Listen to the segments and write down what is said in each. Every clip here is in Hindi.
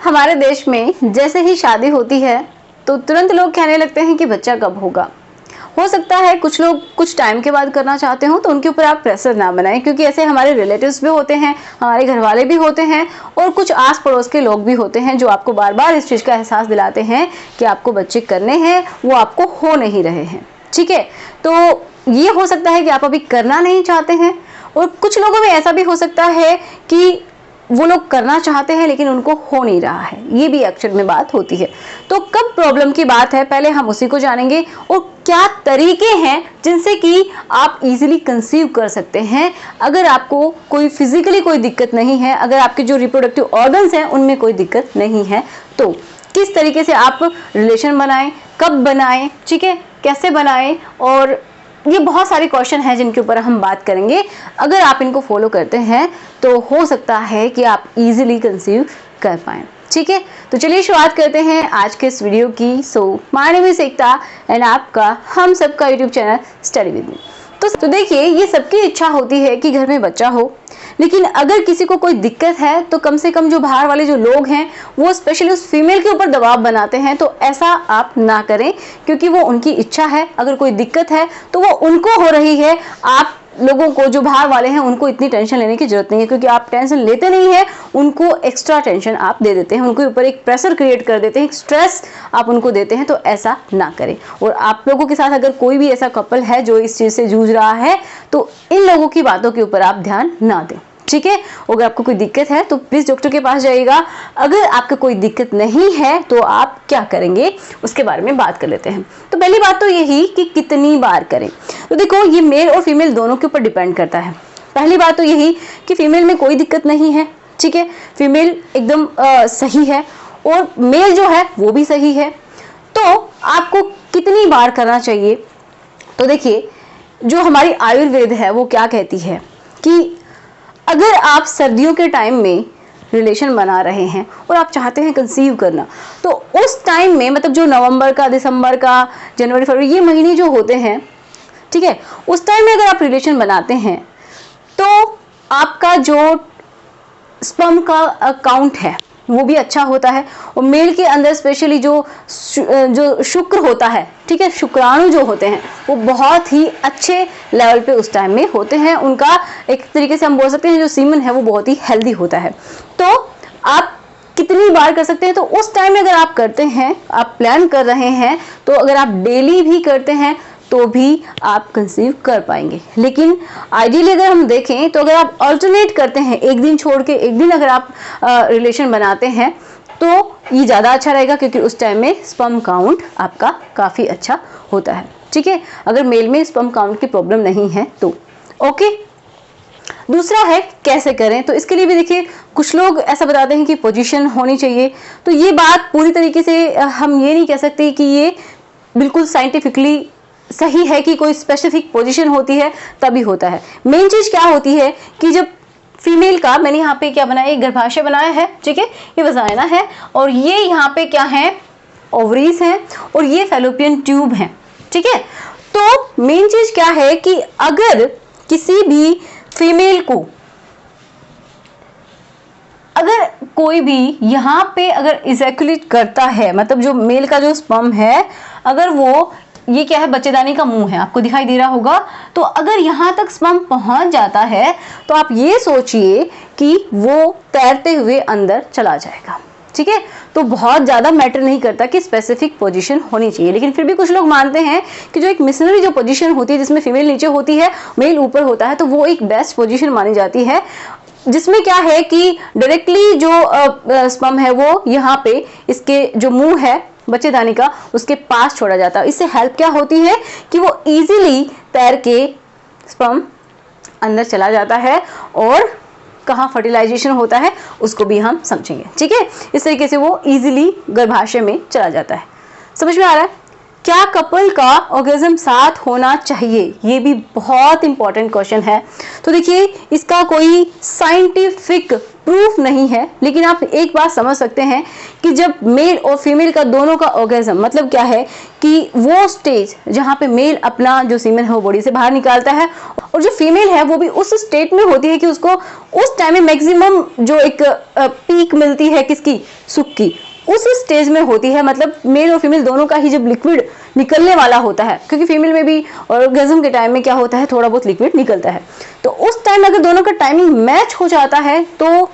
हमारे देश में जैसे ही शादी होती है तो तुरंत लोग कहने लगते हैं कि बच्चा कब होगा। हो सकता है कुछ लोग कुछ टाइम के बाद करना चाहते हो, तो उनके ऊपर आप प्रेशर ना बनाएं, क्योंकि ऐसे हमारे रिलेटिव्स भी होते हैं, हमारे घर वाले भी होते हैं और कुछ आस पड़ोस के लोग भी होते हैं जो आपको बार बार इस चीज़ का एहसास दिलाते हैं कि आपको बच्चे करने हैं, वो आपको हो नहीं रहे हैं। ठीक है, तो ये हो सकता है कि आप अभी करना नहीं चाहते हैं, और कुछ लोगों में ऐसा भी हो सकता है कि वो लोग करना चाहते हैं लेकिन उनको हो नहीं रहा है। ये भी एक्चुअल में बात होती है। तो कब प्रॉब्लम की बात है, पहले हम उसी को जानेंगे और क्या तरीके हैं जिनसे कि आप इजीली कंसीव कर सकते हैं। अगर आपको कोई फिजिकली कोई दिक्कत नहीं है, अगर आपके जो रिप्रोडक्टिव ऑर्गन्स हैं उनमें कोई दिक्कत नहीं है, तो किस तरीके से आप रिलेशन बनाएं, कब बनाएं, ठीक है, कैसे बनाएं, और ये बहुत सारे क्वेश्चन हैं जिनके ऊपर हम बात करेंगे। अगर आप इनको फॉलो करते हैं तो हो सकता है कि आप इजीली कंसीव कर पाएं। ठीक है, तो चलिए शुरुआत करते हैं आज के इस वीडियो की। So my name is Ekta and आपका हम सबका YouTube channel study with me. तो देखिए, ये सबकी इच्छा होती है कि घर में बच्चा हो, लेकिन अगर किसी को कोई दिक्कत है तो कम से कम जो बाहर वाले जो लोग हैं वो स्पेशली उस फीमेल के ऊपर दबाव बनाते हैं। तो ऐसा आप ना करें, क्योंकि वो उनकी इच्छा है। अगर कोई दिक्कत है तो वो उनको हो रही है। आप लोगों को, जो बाहर वाले हैं, उनको इतनी टेंशन लेने की जरूरत नहीं है, क्योंकि आप टेंशन लेते नहीं है, उनको एक्स्ट्रा टेंशन आप दे देते हैं, उनके ऊपर एक प्रेशर क्रिएट कर देते हैं, एक स्ट्रेस आप उनको देते हैं। तो ऐसा ना करें। और आप लोगों के साथ अगर कोई भी ऐसा कपल है जो इस चीज से जूझ रहा है, तो इन लोगों की बातों के ऊपर आप ध्यान ना दें। ठीक है, अगर आपको कोई दिक्कत है तो प्लीज डॉक्टर के पास जाइएगा। अगर आपको कोई दिक्कत नहीं है तो आप क्या करेंगे उसके बारे में बात कर लेते हैं। तो पहली बात तो यही कि कितनी बार करें। तो देखो, ये मेल और फीमेल दोनों के ऊपर डिपेंड करता है। पहली बात तो यही कि फीमेल में कोई दिक्कत नहीं है। ठीक है, फीमेल एकदम सही है और मेल जो है वो भी सही है। तो आपको कितनी बार करना चाहिए? तो देखिए, जो हमारी आयुर्वेद है वो क्या कहती है कि अगर आप सर्दियों के टाइम में रिलेशन बना रहे हैं और आप चाहते हैं कंसीव करना, तो उस टाइम में, मतलब जो नवंबर का, दिसंबर का, जनवरी, फरवरी, ये महीने जो होते हैं, ठीक है, उस टाइम में अगर आप रिलेशन बनाते हैं तो आपका जो स्पर्म का काउंट है वो भी अच्छा होता है। और मेल के अंदर स्पेशली जो शुक्र होता है, ठीक है, शुक्राणु जो होते हैं वो बहुत ही अच्छे लेवल पे उस टाइम में होते हैं। उनका एक तरीके से हम बोल सकते हैं जो सीमन है वो बहुत ही हेल्दी होता है। तो आप कितनी बार कर सकते हैं? तो उस टाइम में अगर आप करते हैं, आप प्लान कर रहे हैं, तो अगर आप डेली भी करते हैं तो भी आप कंसीव कर पाएंगे। लेकिन आइडियली अगर हम देखें तो अगर आप अल्टरनेट करते हैं, एक दिन छोड़ के एक दिन अगर आप रिलेशन बनाते हैं, तो ये ज़्यादा अच्छा रहेगा, क्योंकि उस टाइम में स्पर्म काउंट आपका काफ़ी अच्छा होता है। ठीक है, अगर मेल में स्पर्म काउंट की प्रॉब्लम नहीं है तो ओके। दूसरा है कैसे करें। तो इसके लिए भी देखिए, कुछ लोग ऐसा बताते हैं कि पोजीशन होनी चाहिए। तो ये बात पूरी तरीके से हम ये नहीं कह सकते कि ये बिल्कुल साइंटिफिकली सही है कि कोई स्पेसिफिक पोजीशन होती है तभी होता है। मेन चीज क्या होती है कि जब फीमेल का, मैंने यहाँ पे क्या बनाया, एक गर्भाशय बनाया है, ठीक है, ये वजाइना है, और ये यहाँ पे क्या है, ओवरीज हैं, और ये फैलोपियन ट्यूब है। ठीक है, तो मेन चीज क्या है कि अगर किसी भी फीमेल को, अगर कोई भी यहाँ पे अगर इजैकुलेट करता है, मतलब जो मेल का जो स्पर्म है, अगर वो, ये क्या है, बच्चेदानी का मुंह है, आपको दिखाई दे रहा होगा, तो अगर यहाँ तक स्पर्म पहुंच जाता है तो आप ये सोचिए कि वो तैरते हुए अंदर चला जाएगा। ठीक है, तो बहुत ज्यादा मैटर नहीं करता कि स्पेसिफिक पोजीशन होनी चाहिए। लेकिन फिर भी कुछ लोग मानते हैं कि जो एक मिशनरी जो पोजीशन होती है, जिसमें फीमेल नीचे होती है, मेल ऊपर होता है, तो वो एक बेस्ट पोजीशन मानी जाती है, जिसमें क्या है कि डायरेक्टली जो स्पर्म है वो यहाँ पे इसके जो मुंह है बच्चेदानी का, उसके पास छोड़ा जाता है। इससे हेल्प क्या होती है कि वो इजीली तैर के स्पर्म अंदर चला जाता है, और कहाँ फर्टिलाइजेशन होता है उसको भी हम समझेंगे। ठीक है, इस तरीके से वो इजीली गर्भाशय में चला जाता है। समझ में आ रहा है? क्या कपल का ऑर्गेज्म साथ होना चाहिए? ये भी बहुत इंपॉर्टेंट क्वेश्चन है। तो देखिए, इसका कोई साइंटिफिक प्रूफ नहीं है, लेकिन आप एक बात समझ सकते हैं कि जब मेल और फीमेल का दोनों का ऑर्गेज्म, मतलब क्या है कि वो स्टेज जहाँ पे मेल अपना जो सीमेन है वो बॉडी से बाहर निकालता है और जो फीमेल है वो भी उस स्टेट में होती है कि उसको उस टाइम में मैक्सिमम जो एक पीक मिलती है किसकी, सुख की, उस स्टेज में होती है। मतलब मेल और फीमेल दोनों का ही जब लिक्विड निकलने वाला होता है, क्योंकि फीमेल में भी ऑर्गेज्म के टाइम में क्या होता है, थोड़ा बहुत लिक्विड निकलता है, तो उस टाइम अगर दोनों का टाइमिंग मैच हो जाता है तो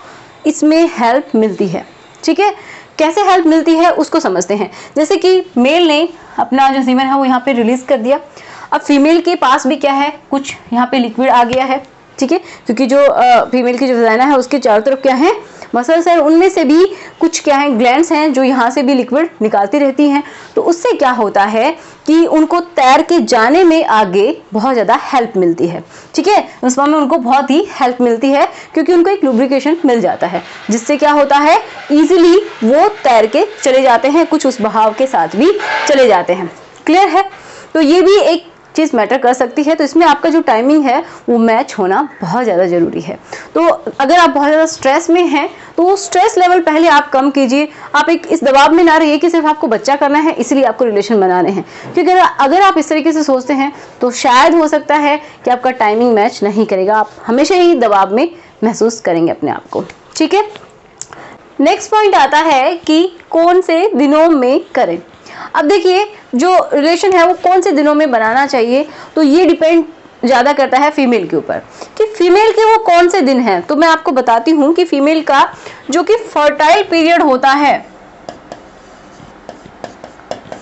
इसमें हेल्प मिलती है। ठीक है, कैसे हेल्प मिलती है उसको समझते हैं। जैसे कि मेल ने अपना जो सीमेन है वो यहाँ पे रिलीज कर दिया, अब फीमेल के पास भी क्या है, कुछ यहाँ पे लिक्विड आ गया है। ठीक है, क्योंकि जो फीमेल की जो वजाइना है उसके चारों तरफ क्या है, मसल्स है, उनमें से भी कुछ क्या है, ग्लैंड्स हैं जो यहाँ से भी लिक्विड निकालती रहती हैं। तो उससे क्या होता है कि उनको तैर के जाने में आगे बहुत ज़्यादा हेल्प मिलती है। ठीक है, उस में उनको बहुत ही हेल्प मिलती है क्योंकि उनको एक लुब्रिकेशन मिल जाता है, जिससे क्या होता है, इजीली वो तैर के चले जाते हैं, कुछ उस बहाव के साथ भी चले जाते हैं। क्लियर है, तो ये भी एक चीज़ मैटर कर सकती है। तो इसमें आपका जो टाइमिंग है वो मैच होना बहुत ज़्यादा ज़रूरी है। तो अगर आप बहुत ज़्यादा स्ट्रेस में हैं तो वो स्ट्रेस लेवल पहले आप कम कीजिए। आप एक इस दबाव में ना रहिए कि सिर्फ आपको बच्चा करना है इसलिए आपको रिलेशन बनाने हैं, क्योंकि अगर आप इस तरीके से सोचते हैं तो शायद हो सकता है कि आपका टाइमिंग मैच नहीं करेगा, आप हमेशा ही दबाव में महसूस करेंगे अपने आप को। ठीक है, नेक्स्ट पॉइंट आता है कि कौन से दिनों में करें। अब देखिए, जो रिलेशन है वो कौन से दिनों में बनाना चाहिए, तो ये डिपेंड ज़्यादा करता है फीमेल के ऊपर कि फीमेल के वो कौन से दिन हैं। तो मैं आपको बताती हूँ कि फीमेल का जो कि फर्टाइल पीरियड होता है,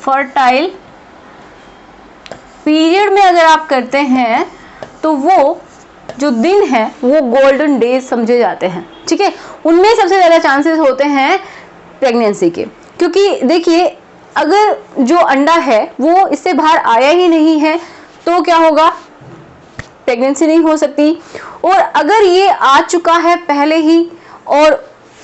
फर्टाइल पीरियड में अगर आप करते हैं तो वो जो दिन है वो गोल्डन डेज समझे जाते हैं। ठीक है, उनमें सबसे ज़्यादा चांसेस होते हैं प्रेगनेंसी के, क्योंकि देखिए अगर जो अंडा है वो इससे बाहर आया ही नहीं है तो क्या होगा, प्रेगनेंसी नहीं हो सकती। और अगर ये आ चुका है पहले ही, और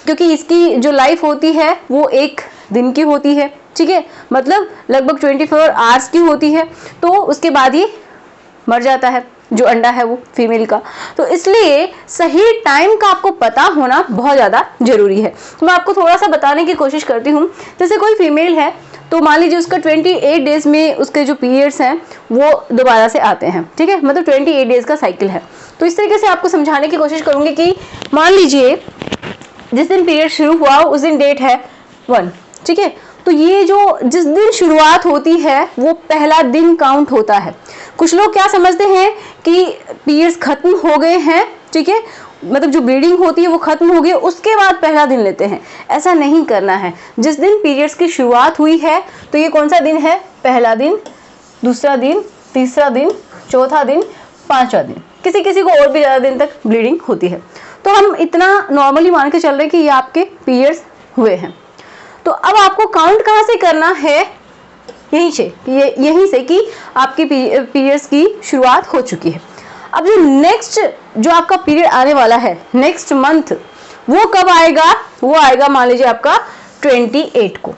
क्योंकि इसकी जो लाइफ होती है वो एक दिन की होती है, ठीक है, मतलब लगभग 24 आवर्स की होती है, तो उसके बाद ये मर जाता है जो अंडा है वो फीमेल का। तो इसलिए सही टाइम का आपको पता होना बहुत ज़्यादा जरूरी है। तो मैं आपको थोड़ा सा बताने की कोशिश करती हूँ। जैसे कोई फीमेल है तो मान लीजिए उसका 28 डेज में उसके जो पीरियड्स हैं वो दोबारा से आते हैं। ठीक है, मतलब 28 डेज का साइकिल है। तो इस तरीके से आपको समझाने की कोशिश करूंगी कि मान लीजिए जिस दिन पीरियड शुरू हुआ उस दिन डेट है 1। ठीक है, तो ये जो जिस दिन शुरुआत होती है वो पहला दिन काउंट होता है। कुछ लोग क्या समझते हैं कि पीरियड्स खत्म हो गए हैं, ठीक है, मतलब जो ब्लीडिंग होती है वो खत्म हो गई, उसके बाद पहला दिन लेते हैं। ऐसा नहीं करना है। जिस दिन पीरियड्स की शुरुआत हुई है तो ये कौन सा दिन है, पहला दिन, दूसरा दिन, तीसरा दिन, चौथा दिन, पांचवा दिन। किसी किसी को और भी ज़्यादा दिन तक ब्लीडिंग होती है, तो हम इतना नॉर्मली मान के चल रहे हैं कि ये आपके पीरियड्स हुए हैं। तो अब आपको काउंट कहाँ से करना है, यहीं से कि आपकी पीरियड्स की शुरुआत हो चुकी है। अब जो नेक्स्ट जो आपका पीरियड आने वाला है नेक्स्ट मंथ, वो कब आएगा, वो आएगा मान लीजिए आपका 28 को।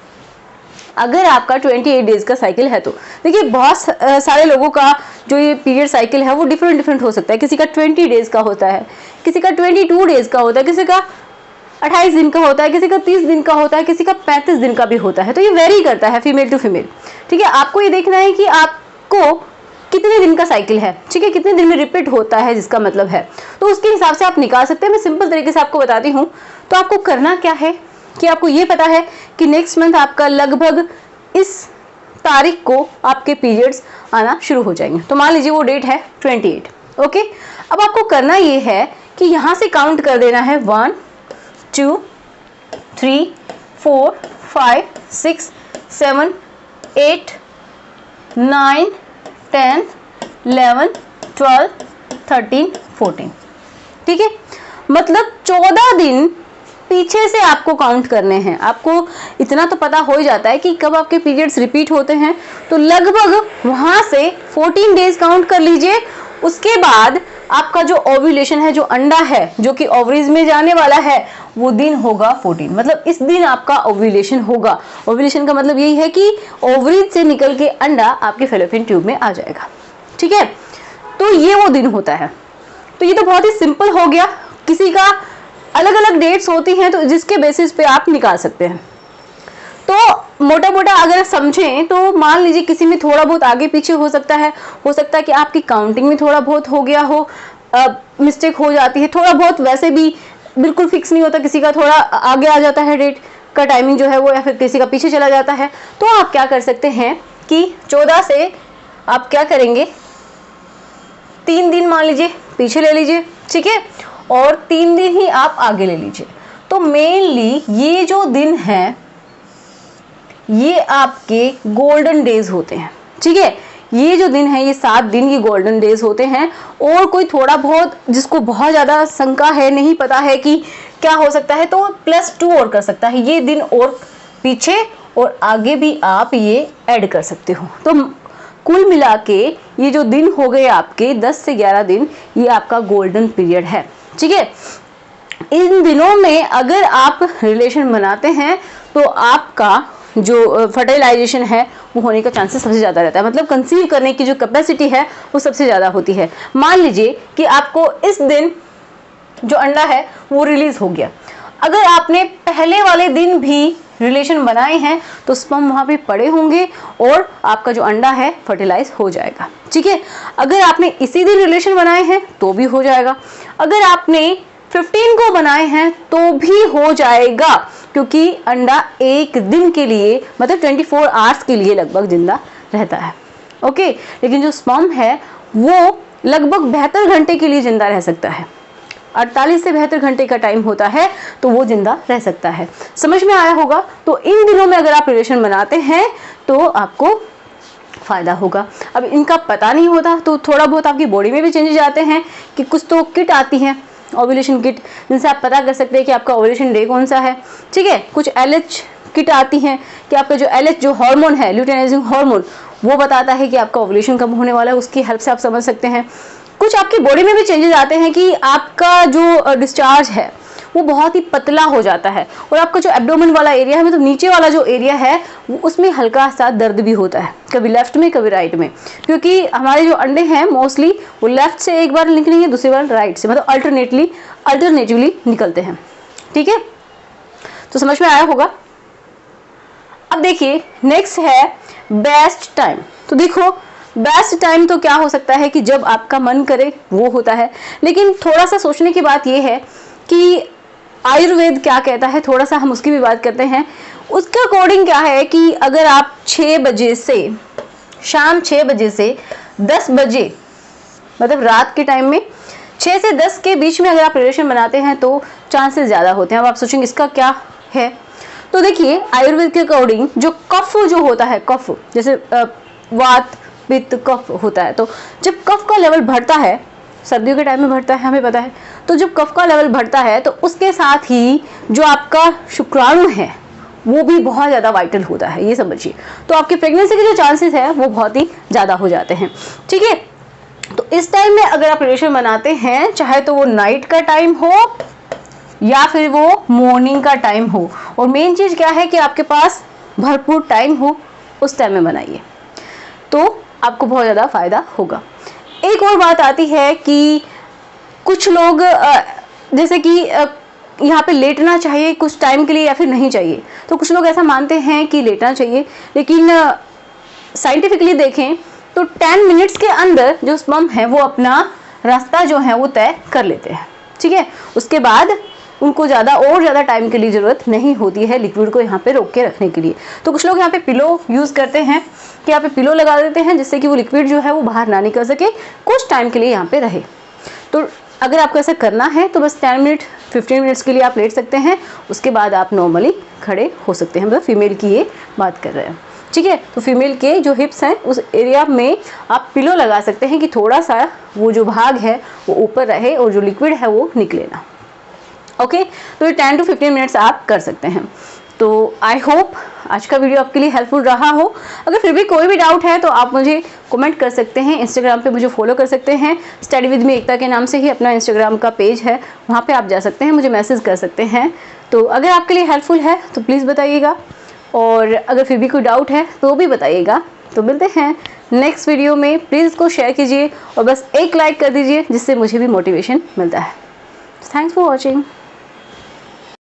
अगर आपका 28 डेज का साइकिल है तो देखिए बहुत सारे लोगों का जो ये पीरियड साइकिल है वो डिफरेंट हो सकता है। किसी का 20 डेज का होता है, किसी का 22 डेज का होता है, किसी का 28 दिन का होता है, किसी का 30 दिन का होता है, किसी का 35 दिन का भी होता है। तो ये वेरी करता है फीमेल टू फीमेल। ठीक है, आपको ये देखना है कि आपको कितने दिन का साइकिल है, ठीक है, कितने दिन में रिपीट होता है जिसका मतलब है, तो उसके हिसाब से आप निकाल सकते हैं। मैं सिंपल तरीके से आपको बताती हूँ। तो आपको करना क्या है कि आपको ये पता है कि नेक्स्ट मंथ आपका लगभग इस तारीख को आपके पीरियड्स आना शुरू हो जाएंगे। तो मान लीजिए वो डेट है 28। ओके, अब आपको करना ये है कि यहाँ से काउंट कर देना है 1 2 3 4 5 6 7 8 9 10 11 12 13 14। ठीक है, मतलब 14 दिन पीछे से आपको काउंट करने हैं। आपको इतना तो पता हो ही जाता है कि कब आपके पीरियड्स रिपीट होते हैं, तो लगभग वहां से 14 डेज काउंट कर लीजिए। उसके बाद आपका जो ओव्यूलेशन है, जो अंडा है जो कि ओवरीज में जाने वाला है, वो दिन होगा 14। मतलब इस दिन आपका ओव्यूलेशन होगा। ओव्यूलेशन का मतलब यही है कि ओवरीज से निकल के अंडा आपके फैलोपियन ट्यूब में आ जाएगा। ठीक है, तो ये वो दिन होता है। तो ये तो बहुत ही सिंपल हो गया। किसी का अलग अलग डेट्स होती हैं, तो जिसके बेसिस पे आप निकाल सकते हैं। तो मोटा मोटा अगर समझें तो मान लीजिए किसी में थोड़ा बहुत आगे पीछे हो सकता है कि आपकी काउंटिंग में थोड़ा बहुत हो गया हो, मिस्टेक हो जाती है थोड़ा बहुत, वैसे भी बिल्कुल फिक्स नहीं होता, किसी का थोड़ा आगे आ जाता है डेट का टाइमिंग जो है वो, या फिर किसी का पीछे चला जाता है। तो आप क्या कर सकते हैं कि 14 से आप क्या करेंगे, 3 दिन मान लीजिए पीछे ले लीजिए, ठीक है, और 3 दिन ही आप आगे ले लीजिए। तो मेनली ये जो दिन है ये आपके गोल्डन डेज होते हैं, ठीक है। ये जो दिन है ये 7 दिन ये गोल्डन डेज होते हैं। और कोई थोड़ा बहुत जिसको बहुत ज़्यादा शंका है, नहीं पता है कि क्या हो सकता है, तो +2 और कर सकता है, ये दिन और पीछे और आगे भी आप ये ऐड कर सकते हो। तो कुल मिला के ये जो दिन हो गए आपके 10 से 11 दिन, ये आपका गोल्डन पीरियड है, ठीक है। इन दिनों में अगर आप रिलेशन बनाते हैं तो आपका जो फर्टिलाइजेशन है वो होने का चांसेस सबसे ज़्यादा रहता है, मतलब कंसीव करने की जो कैपेसिटी है वो सबसे ज़्यादा होती है। मान लीजिए कि आपको इस दिन जो अंडा है वो रिलीज हो गया, अगर आपने पहले वाले दिन भी रिलेशन बनाए हैं तो स्पर्म वहाँ पे पड़े होंगे और आपका जो अंडा है फर्टिलाइज हो जाएगा, ठीक है। अगर आपने इसी दिन रिलेशन बनाए हैं तो भी हो जाएगा, अगर आपने 15 को बनाए हैं तो भी हो जाएगा, क्योंकि अंडा एक दिन के लिए मतलब 24 आवर्स के लिए लगभग जिंदा रहता है, ओके। लेकिन जो स्पर्म है वो लगभग 72 घंटे के लिए जिंदा रह सकता है, 48 से 72 घंटे का टाइम होता है, तो वो जिंदा रह सकता है। समझ में आया होगा। तो इन दिनों में अगर आप रिलेशन बनाते हैं तो आपको फायदा होगा। अब इनका पता नहीं होता तो थोड़ा बहुत आपकी बॉडी में भी चेंजेस आते हैं कि कुछ तो किट आती हैं, ओव्यूलेशन किट, जिनसे आप पता कर सकते हैं कि आपका ओव्यूलेशन डे कौन सा है, ठीक है। कुछ LH किट आती हैं कि आपका जो LH जो हार्मोन है, ल्यूटेनाइजिंग हार्मोन, वो बताता है कि आपका ओव्यूलेशन कब होने वाला है, उसकी हेल्प से आप समझ सकते हैं। कुछ आपकी बॉडी में भी चेंजेस आते हैं कि आपका जो डिस्चार्ज है वो बहुत ही पतला हो जाता है, और आपका जो एब्डोमेन वाला एरिया है, मतलब नीचे वाला जो एरिया है, वो उसमें हल्का सा दर्द भी होता है, कभी लेफ्ट में कभी राइट में, क्योंकि हमारे जो अंडे हैं मोस्टली वो लेफ्ट से एक बार निकलेंगे, दूसरी बार राइट से, मतलब अल्टरनेटिवली निकलते हैं, ठीक है। तो समझ में आया होगा। अब देखिए नेक्स्ट है बेस्ट टाइम। तो देखो बेस्ट टाइम तो क्या हो सकता है कि जब आपका मन करे वो होता है, लेकिन थोड़ा सा सोचने की बात ये है कि आयुर्वेद क्या कहता है, थोड़ा सा हम उसकी भी बात करते हैं। उसके अकॉर्डिंग क्या है कि अगर आप 6 बजे से शाम 6 बजे से 10 बजे मतलब रात के टाइम में 6 से 10 के बीच में अगर आप रिलेशन बनाते हैं तो चांसेस ज़्यादा होते हैं। अब आप सोचेंगे इसका क्या है, तो देखिए आयुर्वेद के अकॉर्डिंग जो कफ जो होता है, कफ जैसे वात पित्त कफ होता है, तो जब कफ का लेवल बढ़ता है, सर्दियों के टाइम में बढ़ता है हमें पता है, तो जब कफ का लेवल बढ़ता है तो उसके साथ ही जो आपका शुक्राणु है वो भी बहुत ज़्यादा वाइटल होता है, ये समझिए। तो आपकी प्रेगनेंसी के जो चांसेस है वो बहुत ही ज़्यादा हो जाते हैं, ठीक है। तो इस टाइम में अगर आप रिलेशन बनाते हैं, चाहे तो वो नाइट का टाइम हो या फिर वो मॉर्निंग का टाइम हो, और मेन चीज़ क्या है कि आपके पास भरपूर टाइम हो, उस टाइम में बनाइए तो आपको बहुत ज़्यादा फायदा होगा। एक और बात आती है कि कुछ लोग जैसे कि यहाँ पे लेटना चाहिए कुछ टाइम के लिए या फिर नहीं चाहिए, तो कुछ लोग ऐसा मानते हैं कि लेटना चाहिए, लेकिन साइंटिफिकली देखें तो 10 मिनट्स के अंदर जो स्पर्म है वो अपना रास्ता जो है वो तय कर लेते हैं, ठीक है। उसके बाद उनको ज़्यादा टाइम के लिए ज़रूरत नहीं होती है लिक्विड को यहाँ पे रोक के रखने के लिए। तो कुछ लोग यहाँ पे पिलो यूज़ करते हैं कि यहाँ पे पिलो लगा देते हैं जिससे कि वो लिक्विड जो है वो बाहर ना निकल सके, कुछ टाइम के लिए यहाँ पे रहे। तो अगर आपको ऐसा करना है तो बस 10 मिनट 15 मिनट्स के लिए आप लेट सकते हैं, उसके बाद आप नॉर्मली खड़े हो सकते हैं। मतलब फीमेल की ये बात कर रहे हैं, ठीक है। तो फीमेल के जो हिप्स हैं उस एरिया में आप पिलो लगा सकते हैं कि थोड़ा सा वो जो भाग है वो ऊपर रहे और जो लिक्विड है वो निकले ना, ओके। तो ये 10 to 15 मिनट्स आप कर सकते हैं। तो आई होप आज का वीडियो आपके लिए हेल्पफुल रहा हो। अगर फिर भी कोई भी डाउट है तो आप मुझे कमेंट कर सकते हैं, इंस्टाग्राम पे मुझे फॉलो कर सकते हैं, स्टडी विद मी एकता के नाम से ही अपना इंस्टाग्राम का पेज है, वहाँ पे आप जा सकते हैं, मुझे मैसेज कर सकते हैं। तो अगर आपके लिए हेल्पफुल है तो प्लीज़ बताइएगा, और अगर फिर भी कोई डाउट है तो भी बताइएगा। तो मिलते हैं नेक्स्ट वीडियो में, प्लीज़ इसको शेयर कीजिए और बस एक लाइक कर दीजिए जिससे मुझे भी मोटिवेशन मिलता है। Thanks for watching.